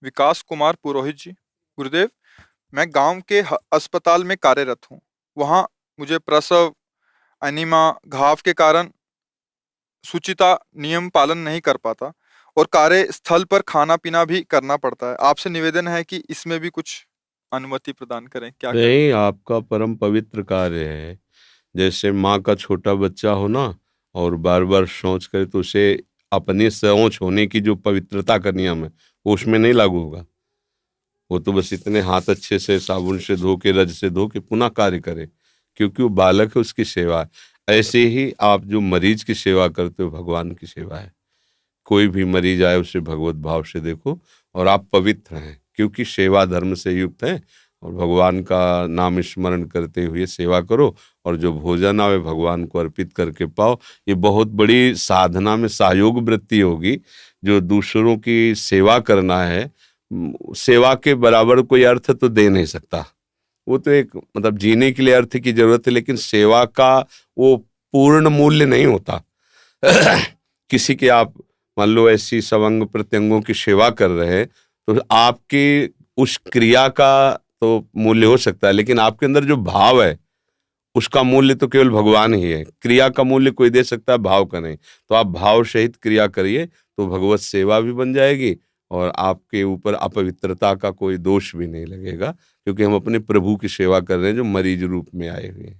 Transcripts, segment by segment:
विकास कुमार पुरोहित जी। गुरुदेव, मैं गांव के अस्पताल में कार्यरत हूँ। वहाँ मुझे प्रसव, अनीमा, घाव के कारण सुचिता नियम पालन नहीं कर पाता और कार्य स्थल पर खाना पीना भी करना पड़ता है। आपसे निवेदन है कि इसमें भी कुछ अनुमति प्रदान करें, क्या करें? नहीं, आपका परम पवित्र कार्य है। जैसे माँ का छोटा बच्चा हो ना, और बार बार शौच करे तो उसे अपने शौच होने की जो पवित्रता का नियम है वो उसमें नहीं लागू होगा। वो तो बस इतने हाथ अच्छे से साबुन से धो के, रज से धो के पुनः कार्य करे, क्योंकि वो बालक है, उसकी सेवा है। ऐसे ही आप जो मरीज की सेवा करते हो, भगवान की सेवा है। कोई भी मरीज आए उसे भगवत भाव से देखो, और आप पवित्र हैं क्योंकि सेवा धर्म से युक्त हैं। और भगवान का नाम स्मरण करते हुए सेवा करो, और जो भोजन आवे भगवान को अर्पित करके पाओ। ये बहुत बड़ी साधना में सहयोग वृत्ति होगी। जो दूसरों की सेवा करना है, सेवा के बराबर कोई अर्थ तो दे नहीं सकता। वो तो एक मतलब जीने के लिए अर्थ की जरूरत है, लेकिन सेवा का वो पूर्ण मूल्य नहीं होता। किसी के आप मान लो ऐसी सवंग प्रत्यंगों की सेवा कर रहे हैं, तो आपकी उस क्रिया का तो मूल्य हो सकता है, लेकिन आपके अंदर जो भाव है उसका मूल्य तो केवल भगवान ही है। क्रिया का मूल्य कोई दे सकता है, भाव का नहीं। तो आप भाव सहित क्रिया करिए तो भगवत सेवा भी बन जाएगी, और आपके ऊपर अपवित्रता का कोई दोष भी नहीं लगेगा, क्योंकि हम अपने प्रभु की सेवा कर रहे हैं जो मरीज रूप में आए हुए हैं।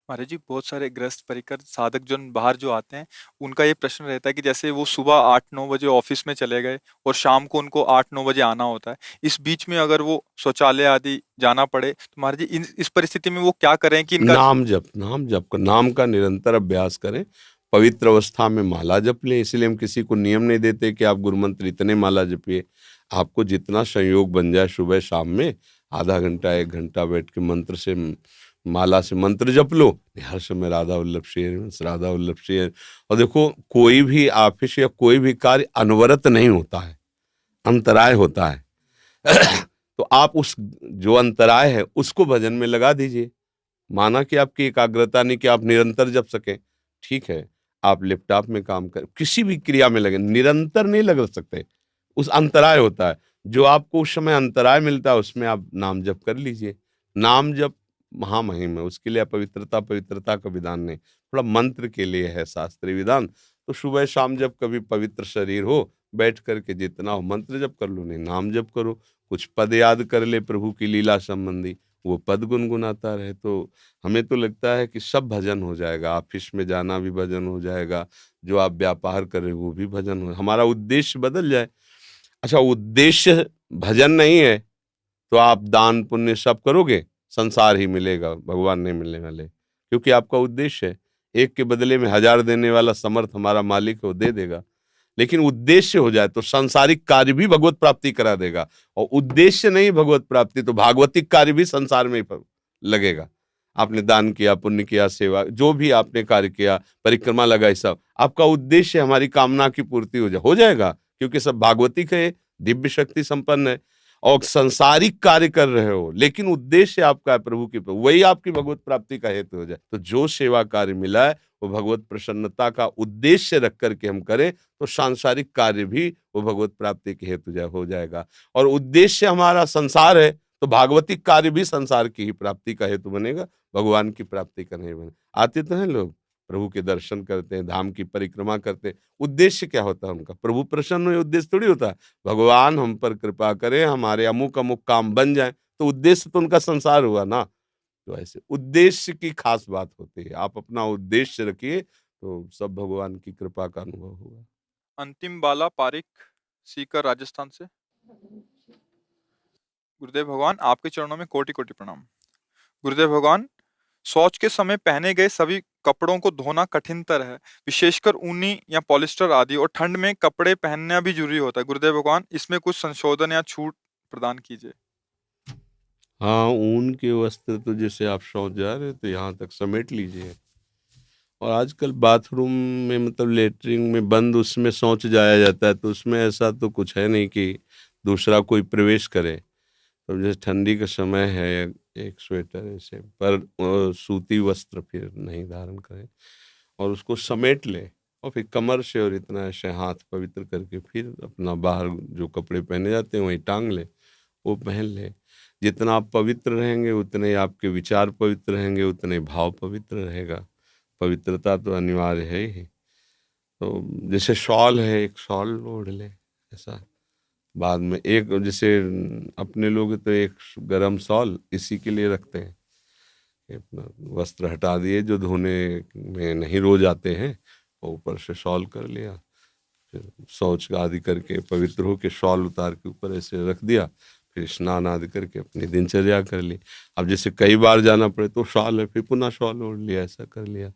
महाराज जी, बहुत सारे ग्रस्त परिकर साधक जन बाहर जो आते हैं, उनका ये प्रश्न रहता है कि जैसे वो सुबह 8-9 बजे ऑफिस में चले गए और शाम को उनको 8-9 बजे आना होता है। इस बीच में अगर वो शौचालय आदि जाना पड़े तो महाराज जी इस परिस्थिति में वो क्या करें कि इनका नाम जप, नाम जप कर, नाम का निरंतर अभ्यास करें। पवित्र अवस्था में माला जप लें। इसलिए हम किसी को नियम नहीं देते कि आप गुरु मंत्र इतने माला जपिए। आपको जितना संयोग बन जाए, सुबह शाम में आधा घंटा 1 घंटा बैठ के मंत्र से, माला से मंत्र जप लो। हर समय राधा वल्लभ श्री हरिवंश, राधा वल्लभ श्री हरि। और देखो, कोई भी ऑफिस या कोई भी कार्य अनवरत नहीं होता है, अंतराय होता है। तो आप उस जो अंतराय है उसको भजन में लगा दीजिए। माना कि आपकी एकाग्रता नहीं कि आप निरंतर जप सकें, ठीक है। आप लैपटॉप में काम कर, किसी भी क्रिया में लगे, निरंतर नहीं लग सकते। उस अंतराय होता है, जो आपको उस समय अंतराय मिलता है उसमें आप नाम जप कर लीजिए। नाम जप महामहिम है, उसके लिए पवित्रता पवित्रता का विधान नहीं, थोड़ा मंत्र के लिए है शास्त्रीय विधान। तो सुबह शाम जब कभी पवित्र शरीर हो, बैठ करके जितना हो मंत्र जप कर लो, नहीं नाम जप करो। कुछ पद याद कर ले प्रभु की लीला संबंधी, वो पद गुनगुनाता रहे। तो हमें तो लगता है कि सब भजन हो जाएगा। ऑफिस में जाना भी भजन हो जाएगा, जो आप व्यापार कर रहे हो वो भी भजन हो, हमारा उद्देश्य बदल जाए। अच्छा, उद्देश्य भजन नहीं है तो आप दान पुण्य सब करोगे, संसार ही मिलेगा, भगवान नहीं मिलने वाले, क्योंकि आपका उद्देश्य है। एक के बदले में 1000 देने वाला समर्थ हमारा मालिक है, वो दे देगा। लेकिन उद्देश्य हो जाए तो सांसारिक कार्य भी भगवत प्राप्ति करा देगा, और उद्देश्य नहीं भगवत प्राप्ति तो भागवतिक कार्य भी संसार में ही लगेगा। आपने दान किया, पुण्य किया, सेवा जो भी आपने कार्य किया, परिक्रमा लगाई, सब आपका उद्देश्य हमारी कामना की पूर्ति हो जाएगा, क्योंकि सब भागवतिक है, दिव्य शक्ति संपन्न है। और संसारिक कार्य कर रहे हो लेकिन उद्देश्य आपका है प्रभु की, वही आपकी भगवत प्राप्ति का हेतु हो जाए। तो जो सेवा कार्य मिला है वो भगवत प्रसन्नता का उद्देश्य रख करके हम करें, तो सांसारिक कार्य भी वो भगवत प्राप्ति के हेतु हो जाएगा। और उद्देश्य हमारा संसार है तो भागवतिक कार्य भी संसार की ही प्राप्ति का हेतु बनेगा, भगवान की प्राप्ति का नहीं बने। आते तो हैं लोग, प्रभु के दर्शन करते हैं, धाम की परिक्रमा करते हैं, उद्देश्य क्या होता है उनका? प्रभु प्रसन्न हो, उद्देश्य थोड़ी होता है भगवान हम पर कृपा करें, हमारे अमुक अमुक काम बन जाए, तो उद्देश्य तो उनका संसार हुआ ना। तो ऐसे उद्देश्य की खास बात होती है। आप अपना उद्देश्य रखिए तो सब भगवान की कृपा का अनुभव होगा। अंतिम बाला पारिक, सीकर, राजस्थान से। गुरुदेव भगवान, आपके चरणों में कोटि कोटि प्रणाम। गुरुदेव भगवान, शौच के समय पहने गए सभी कपड़ों को धोना कठिनतर है, विशेषकर ऊनी या पॉलिस्टर आदि, और ठंड में कपड़े पहनना भी जरूरी होता है। गुरुदेव भगवान, इसमें कुछ संशोधन या छूट प्रदान कीजिए। हाँ, ऊन के वस्त्र तो जैसे आप शौच जा रहे हो तो यहाँ तक समेट लीजिए। और आजकल बाथरूम में मतलब लेटरिन में बंद उसमें शौच जाया जाता है, तो उसमें ऐसा तो कुछ है नहीं कि दूसरा कोई प्रवेश करे। तो जैसे ठंडी का समय है, एक स्वेटर ऐसे पर सूती वस्त्र फिर नहीं धारण करें और उसको समेट ले। और फिर कमर से और इतना ऐसे हाथ पवित्र करके फिर अपना बाहर जो कपड़े पहने जाते हैं वही टांग ले, वो पहन ले। जितना आप पवित्र रहेंगे उतने ही आपके विचार पवित्र रहेंगे, उतने ही भाव पवित्र रहेगा। पवित्रता तो अनिवार्य है ही। तो जैसे शॉल है, एक शॉल ओढ़ ले, ऐसा बाद में एक जैसे अपने लोग तो एक गरम शॉल इसी के लिए रखते हैं कि अपना वस्त्र हटा दिए जो धोने में नहीं रोज आते हैं, और ऊपर से शॉल कर लिया, फिर शौच आदि करके पवित्र होके शॉल उतार के ऊपर ऐसे रख दिया, फिर स्नान आदि करके अपनी दिनचर्या कर ली। अब जैसे कई बार जाना पड़े तो शॉल है, फिर पुनः शॉल ओढ़ लिया, ऐसा कर लिया।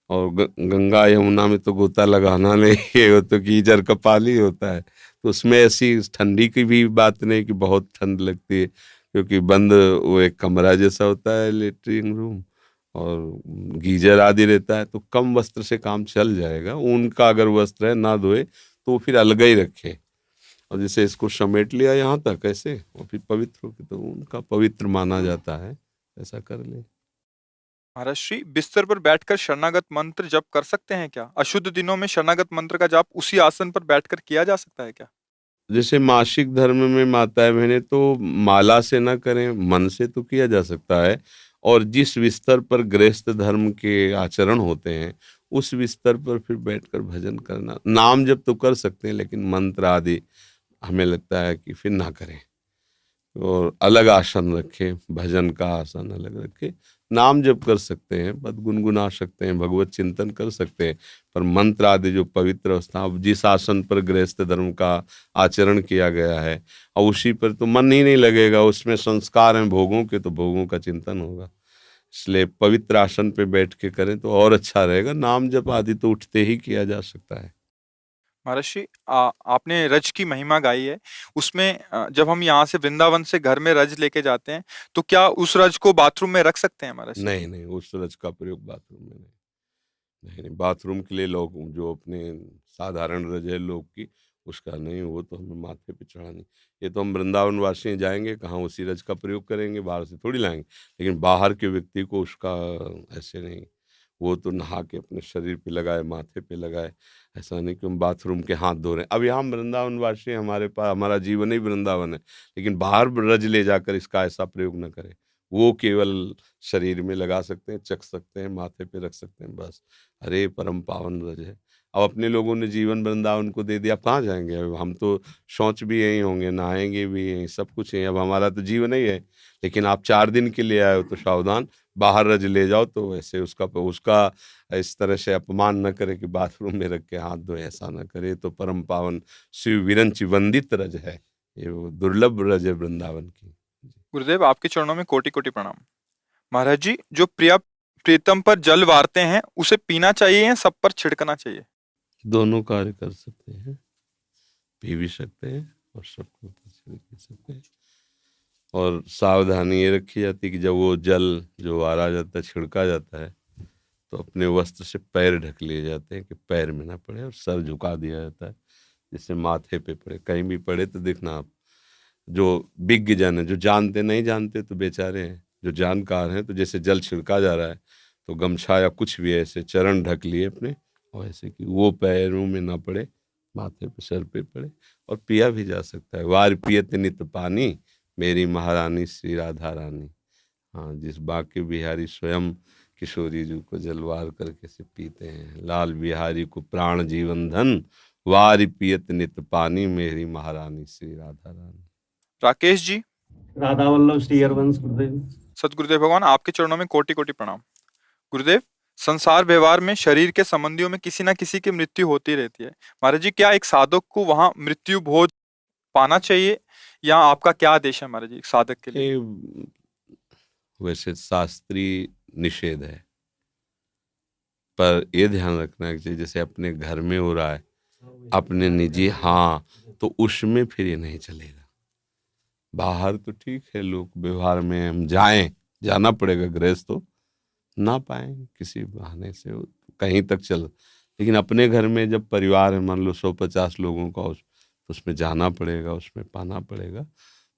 और गंगा यमुना में तो गोता लगाना नहीं है, वो तो कीचड़ का पानी होता है, तो उसमें ऐसी ठंडी की भी बात नहीं कि बहुत ठंड लगती है, क्योंकि बंद वो एक कमरा जैसा होता है लेटरिन रूम, और गीजर आदि रहता है, तो कम वस्त्र से काम चल जाएगा। ऊन का अगर वस्त्र है ना धोए तो फिर अलग ही रखे, और जैसे इसको समेट लिया यहाँ तक ऐसे, और फिर पवित्र होके तो उनका पवित्र माना जाता है, ऐसा कर ले। महाराज श्री, बिस्तर पर बैठकर शरणागत मंत्र जप कर सकते हैं क्या? अशुद्ध दिनों में शरणागत मंत्र का जाप उसी आसन पर बैठकर किया जा सकता है क्या? जैसे मासिक धर्म में माताएं बहनें तो माला से ना करें, मन से तो किया जा सकता है। और जिस बिस्तर पर गृहस्थ धर्म के आचरण होते हैं उस बिस्तर पर फिर बैठकर भजन करना, नाम जप तो कर सकते हैं, लेकिन मंत्र आदि हमें लगता है कि फिर ना करें। और अलग आसन रखें, भजन का आसन अलग रखें। नाम जप कर सकते हैं, पद गुनगुना सकते हैं, भगवत चिंतन कर सकते हैं, पर मंत्र आदि जो पवित्र अवस्था, अब जिस आसन पर गृहस्थ धर्म का आचरण किया गया है और उसी पर तो मन ही नहीं लगेगा, उसमें संस्कार हैं भोगों के, तो भोगों का चिंतन होगा। इसलिए पवित्र आसन पे बैठ के करें तो और अच्छा रहेगा। नाम जप आदि तो उठते ही किया जा सकता है। महर्षि, आपने रज की महिमा गाई है, उसमें जब हम यहाँ से वृंदावन से घर में रज लेके जाते हैं तो क्या उस रज को बाथरूम में रख सकते हैं महर्षि? नहीं नहीं, उस रज का प्रयोग बाथरूम में नहीं। नहीं नहीं, बाथरूम के लिए लोग जो अपने साधारण रज है लोग की, उसका नहीं, वो तो हमें माथे पे चढ़ानी। ये तो हम वृंदावन वासी जाएंगे कहाँ उसी रज का प्रयोग करेंगे, बाहर से थोड़ी लाएंगे। लेकिन बाहर के व्यक्ति को उसका ऐसे नहीं, वो तो नहा के अपने शरीर पे लगाए, माथे पे लगाए। ऐसा नहीं कि हम बाथरूम के हाथ धो रहे हैं। अब यहाँ हम वृंदावन वासी हैं, हमारे पास हमारा जीवन ही वृंदावन है, लेकिन बाहर रज ले जाकर इसका ऐसा प्रयोग न करें। वो केवल शरीर में लगा सकते हैं, चख सकते हैं, माथे पे रख सकते हैं, बस। अरे परम पावन रज है। अब अपने लोगों ने जीवन वृंदावन को दे दिया, अब कहाँ जाएंगे? अब हम तो शौच भी यहीं होंगे, नहाएंगे भी यहीं, सब कुछ यहीं, अब हमारा तो जीवन ही है। लेकिन आप 4 दिन के लिए आए हो तो सावधान, बाहर रज ले जाओ तो ऐसे उसका उसका इस तरह से अपमान न करे कि बाथरूम में रख के हाथ धोए, ऐसा न करे। तो परम पावन शिव विरंच वंदित रज है, ये वो दुर्लभ रज है वृंदावन की। गुरुदेव, आपके चरणों में कोटि कोटि प्रणाम। महाराज जी, जो प्रिया प्रीतम पर जल वारते हैं उसे पीना चाहिए या सब पर छिड़कना चाहिए? दोनों कार्य कर सकते हैं, पी भी सकते हैं और सबको छिड़क भी सकते हैं। और सावधानी ये रखी जाती है कि जब वो जल जो वारा जाता है, छिड़का जाता है, तो अपने वस्त्र से पैर ढक लिए जाते हैं कि पैर में ना पड़े, और सर झुका दिया जाता है जिससे माथे पे पड़े। कहीं भी पड़े तो देखना आप, जो विज्ञ जन है, जो जानते नहीं जानते तो बेचारे हैं, जो जानकार हैं तो जैसे जल छिड़का जा रहा है तो गमछा या कुछ भी ऐसे चरण ढक लिए अपने, और ऐसे कि वो पैरों में ना पड़े, माथे पे सर पे पड़े। और पिया भी जा सकता है। वार पियत नित पानी, मेरी महारानी श्री राधा रानी। हाँ, जिस बांके बिहारी स्वयं किशोरी जी को जलवार करके से पीते हैं, लाल बिहारी को प्राण जीवन धन, वारी पियत नित पानी, मेरी महारानी श्री राधा रानी। राकेश जी, राधा वल्लभ श्री हरवंश गुरुदेव। सतगुरुदेव भगवान, आपके चरणों में कोटि कोटि प्रणाम। गुरुदेव, संसार व्यवहार में शरीर के संबंधियों में किसी ना किसी की मृत्यु होती रहती है। महाराज जी, क्या एक साधक को वहां मृत्यु भोज पाना चाहिए, या आपका क्या आदेश है महाराज जी एक साधक के लिए? वैसे शास्त्रीय निषेध है, पर ये ध्यान रखना चाहिए जैसे अपने घर में हो रहा है, अपने निजी, हाँ, तो उसमें फिर ये नहीं चलेगा। बाहर तो ठीक है, लोग व्यवहार में हम जाएं, जाना पड़ेगा, गृहस्थ तो ना पाए किसी बहाने से कहीं तक चल। लेकिन अपने घर में जब परिवार है, मान लो 150 लोगों का, तो उसमें जाना पड़ेगा, उसमें पाना पड़ेगा।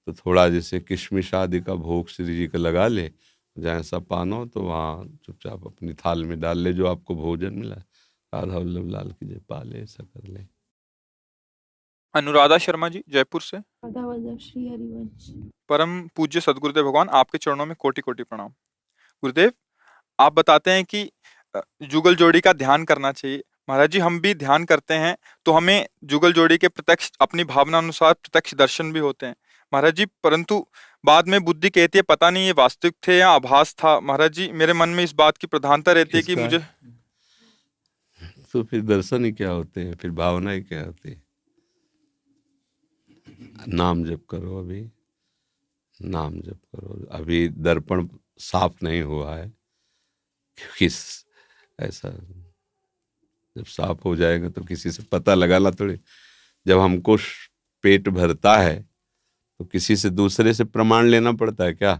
तो थोड़ा जैसे किशमिश आदि का भोग श्री जी का लगा ले, जहाँ ऐसा पाना हो तो वहाँ चुपचाप अपनी थाल में डाल ले जो आपको भोजन मिला है, राधा वल्लभ लाल की जय, पाले ऐसा कर ले। अनुराधा शर्मा जी जयपुर से। राधा वल्लभ श्री हरिवंश। परम पूज्य सदगुरुदेव भगवान, आपके चरणों में कोटि कोटि प्रणाम। गुरुदेव, आप बताते हैं कि जुगल जोड़ी का ध्यान करना चाहिए। महाराज जी, हम भी ध्यान करते हैं तो हमें जुगल जोड़ी के प्रत्यक्ष अपनी भावना अनुसार प्रत्यक्ष दर्शन भी होते हैं महाराज जी, परंतु बाद में बुद्धि कहती है पता नहीं ये वास्तविक थे या आभास था। महाराज जी, मेरे मन में इस बात की प्रधानता रहती है कि किसका? मुझे तो फिर दर्शन ही क्या होते हैं, फिर भावना ही क्या होती है? नाम जप करो, अभी नाम जप करो। अभी दर्पण साफ नहीं हुआ है, क्योंकि ऐसा जब साफ हो जाएगा तो किसी से पता लगाना थोड़ी। जब हमको पेट भरता है तो किसी से दूसरे से प्रमाण लेना पड़ता है क्या?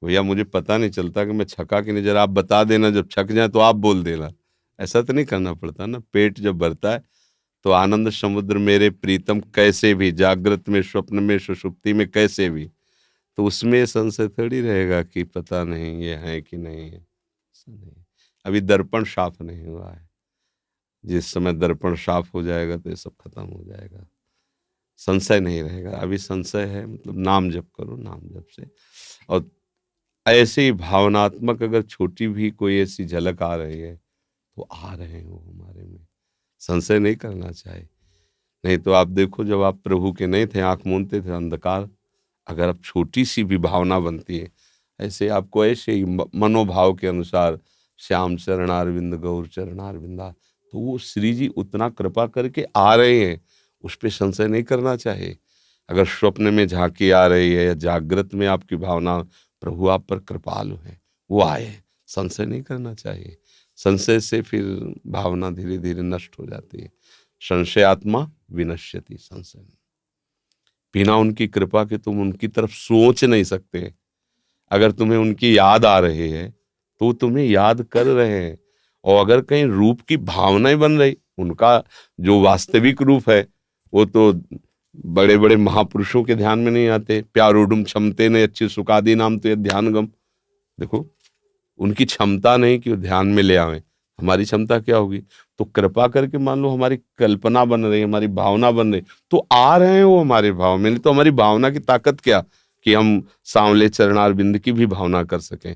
भैया मुझे पता नहीं चलता कि मैं छका कि नहीं, जरा आप बता देना, जब छक जाए तो आप बोल देना। ऐसा तो नहीं करना पड़ता ना। पेट जब भरता है तो आनंद समुद्र मेरे प्रीतम कैसे भी, जागृत में, स्वप्न में, सुषुप्ति में, कैसे भी, तो उसमें संशय थोड़ी रहेगा कि पता नहीं ये है कि नहीं है। नहीं, अभी दर्पण साफ नहीं हुआ है। जिस समय दर्पण साफ हो जाएगा तो ये सब खत्म हो जाएगा, संशय नहीं रहेगा। अभी संशय है, मतलब नाम जप करो, नाम जप से। और ऐसे ही भावनात्मक अगर छोटी भी कोई ऐसी झलक आ रही है तो आ रहे हैं वो हमारे में, संशय नहीं करना चाहिए। नहीं तो आप देखो, जब आप प्रभु के नहीं थे, आंख मूंदते थे, अंधकार, अगर अब छोटी सी भी भावना बनती है, ऐसे आपको ऐसे ही मनोभाव के अनुसार श्याम चरणारविंद गौर चरणारविंदा, तो वो श्री जी उतना कृपा करके आ रहे हैं, उस पर संशय नहीं करना चाहिए। अगर स्वप्न में झांकी आ रही है या जागृत में आपकी भावना, प्रभु आप पर कृपालु है, वो आए, संशय नहीं करना चाहिए। संशय से फिर भावना धीरे धीरे नष्ट हो जाती है। संशय आत्मा विनश्यति, संशय बिना उनकी कृपा के तुम उनकी तरफ सोच नहीं सकते। अगर तुम्हें उनकी याद आ रही है तो तुम्हें याद कर रहे हैं, और अगर कहीं रूप की भावनाएं बन रही, उनका जो वास्तविक रूप है वो तो बड़े बड़े महापुरुषों के ध्यान में नहीं आते। प्यारोडुम क्षमते ने अच्छी सुखादी नाम तो ये ध्यानगम, देखो उनकी क्षमता नहीं कि वो ध्यान में ले आवे, हमारी क्षमता क्या होगी? तो कृपा करके मान लो हमारी कल्पना बन रही है, हमारी भावना बन रही, तो आ रहे हैं वो हमारे भाव में। नहीं तो हमारी भावना की ताकत क्या कि हम सांवले चरणारविंद की भी भावना कर सकें।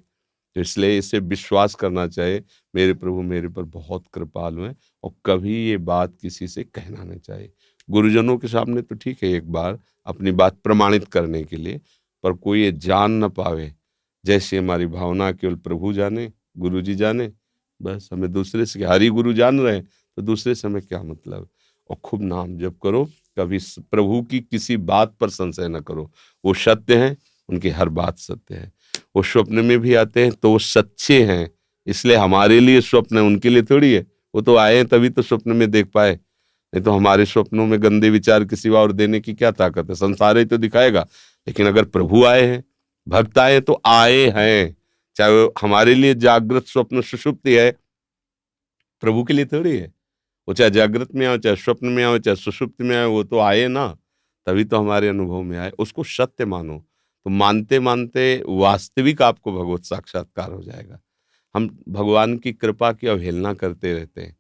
तो इसलिए इसे विश्वास करना चाहिए, मेरे प्रभु मेरे पर बहुत कृपालु हैं, और कभी ये बात किसी से कहना नहीं चाहिए। गुरुजनों के सामने तो ठीक है, एक बार अपनी बात प्रमाणित करने के लिए, पर कोई ये जान न पावे। जैसे हमारी भावना केवल प्रभु जाने, गुरु जी जाने, बस हमें दूसरे से, हरि गुरु जान रहे हैं तो दूसरे से हमें क्या मतलब। और खूब नाम जप करो, कभी प्रभु की किसी बात पर संशय न करो। वो सत्य हैं, उनकी हर बात सत्य है। वो स्वप्न में भी आते हैं तो वो सच्चे हैं, इसलिए हमारे लिए स्वप्न है, उनके लिए थोड़ी है। वो तो आए हैं तभी तो स्वप्न में देख पाए, नहीं तो हमारे स्वप्नों में गंदे विचार के सिवा और देने की क्या ताकत है? संसार ही तो दिखाएगा। लेकिन अगर प्रभु आए हैं, भक्त आए तो आए हैं, चाहे वो हमारे लिए जागृत स्वप्न सुषुप्ति है, प्रभु के लिए थोड़ी है। वो चाहे जागृत में आओ, चाहे स्वप्न में आओ, चाहे सुषुप्ति में आओ, वो तो आए ना, तभी तो हमारे अनुभव में आए। उसको सत्य मानो, तो मानते मानते वास्तविक आपको भगवत साक्षात्कार हो जाएगा। हम भगवान की कृपा की अवहेलना करते रहते हैं।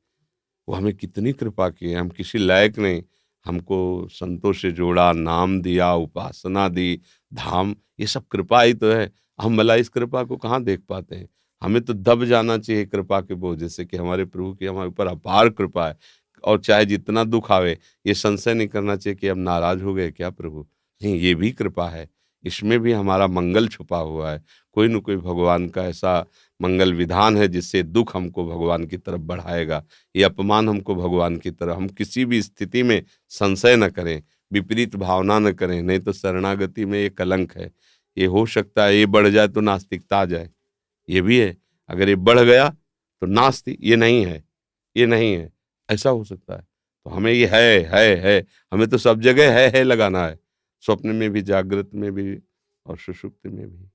वो हमें कितनी कृपा की है, हम किसी लायक नहीं, हमको संतों से जोड़ा, नाम दिया, उपासना दी, धाम, ये सब कृपा ही तो है। हम भला इस कृपा को कहाँ देख पाते हैं? हमें तो दब जाना चाहिए कृपा के बोझ, जैसे कि हमारे प्रभु की हमारे ऊपर अपार कृपा है। और चाहे जितना दुख आवे, ये संशय नहीं करना चाहिए कि अब नाराज हो गए क्या प्रभु। नहीं, ये भी कृपा है, इसमें भी हमारा मंगल छुपा हुआ है। कोई न कोई भगवान का ऐसा मंगल विधान है जिससे दुख हमको भगवान की तरफ बढ़ाएगा, ये अपमान हमको भगवान की तरफ। हम किसी भी स्थिति में संशय न करें, विपरीत भावना न करें, नहीं तो शरणागति में ये कलंक है। ये हो सकता है ये बढ़ जाए तो नास्तिकता आ जाए, ये भी है। अगर ये बढ़ गया तो नास्तिक, ये नहीं है, ये नहीं है, ऐसा हो सकता है। तो हमें ये है, हमें तो सब जगह है लगाना है, स्वप्न में भी, जागृत में भी और सुषुप्ति में भी।